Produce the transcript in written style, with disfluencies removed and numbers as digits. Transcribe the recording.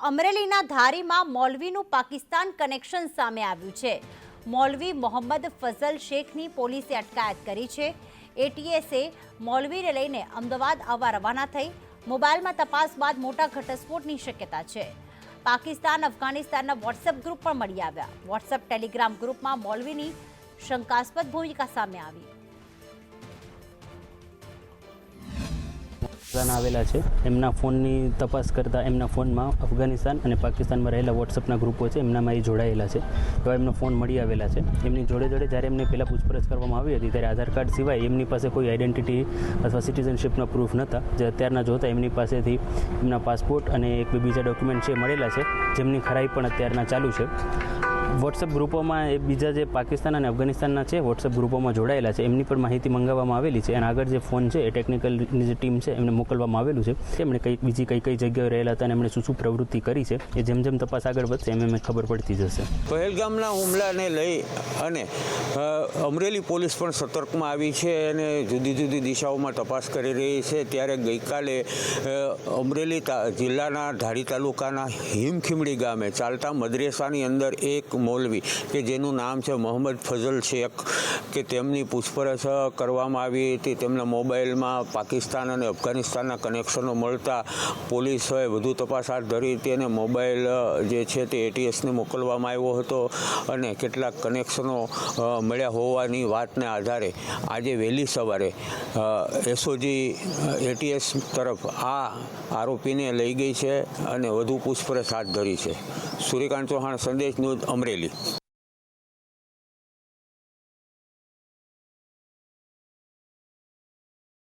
અમરેલીના ધારીમાં મૌલવીનું પાકિસ્તાન કનેક્શન સામે આવ્યું છે। મૌલવી મોહમ્મદ ફઝલ શેખની પોલીસે અટકાયત કરી છે। એટીએસે મૌલવીને લઈને અમદાવાદ આવવા રવાના થઈ। મોબાઈલમાં તપાસ બાદ મોટા ઘટસ્ફોટની શક્યતા છે। પાકિસ્તાન અફઘાનિસ્તાનના વોટ્સએપ ગ્રુપ પણ મળી આવ્યા। વોટ્સએપ ટેલિગ્રામ ગ્રુપમાં મૌલવીની શંકાસ્પદ ભૂમિકા સામે આવી। આવેલા છે એમના ફોનની તપાસ કરતા એમના ફોનમાં અફઘાનિસ્તાન અને પાકિસ્તાનમાં રહેલા વોટ્સએપના ગ્રુપો છે એમનામાં એ જોડાયેલા છે। તો એમનો ફોન મળી આવેલા છે। એમની જોડે જ્યારે એમને પહેલાં પૂછપરછ કરવામાં આવી હતી ત્યારે આધાર કાર્ડ સિવાય એમની પાસે કોઈ આઈડેન્ટિટી અથવા સિટીઝનશીપના પ્રૂફ નહોતા। જે અત્યારના જોતા એમની પાસેથી એમના પાસપોર્ટ અને એક બીજા ડોક્યુમેન્ટ છે મળેલા છે, જેમની ખરાઈ પણ અત્યારના ચાલુ છે। વોટ્સએપ ગ્રુપોમાં એ બીજા જે પાકિસ્તાન અને અફઘાનિસ્તાનના છે વોટ્સએપ ગ્રુપોમાં જોડાયેલા છે એમની પણ માહિતી મંગાવવામાં આવેલી છે। અને આગળ જે ફોન છે એ ટેકનિકલની જે ટીમ છે એમને મોકલવામાં આવેલું છે। એમણે બીજી કઈ જગ્યાએ રહેલા હતા અને એમણે શું પ્રવૃત્તિ કરી છે એ જેમ તપાસ આગળ વધશે એમ ખબર પડતી જશે। પહેલગામના હુમલાને લઈ અને અમરેલી પોલીસ પણ સતર્કમાં આવી છે અને જુદી જુદી દિશાઓમાં તપાસ કરી રહી છે। ત્યારે ગઈકાલે અમરેલી જિલ્લાના ધારી તાલુકાના હિમખીમડી ગામે ચાલતા મદરેસાની અંદર એક મૌલવી કે જેનું નામ છે મોહમ્મદ ફઝલ શેખ કે તેમની પૂછપરછ કરવામાં આવી હતી। તેમના મોબાઈલમાં પાકિસ્તાન અને અફઘાનિસ્તાનના કનેક્શનો મળતા પોલીસોએ વધુ તપાસ હાથ ધરી હતી અને મોબાઈલ જે છે તે એટીએસને મોકલવામાં આવ્યો હતો અને કેટલાક કનેક્શનો મળ્યા હોવાની વાતને આધારે આજે વહેલી સવારે એસઓજી એટીએસ તરફ આ આરોપીને લઈ ગઈ છે અને વધુ પૂછપરછ હાથ ધરી છે। સૂર્યકાંત ચૌહાણ, સંદેશ ન્યૂઝ, અમરેલી।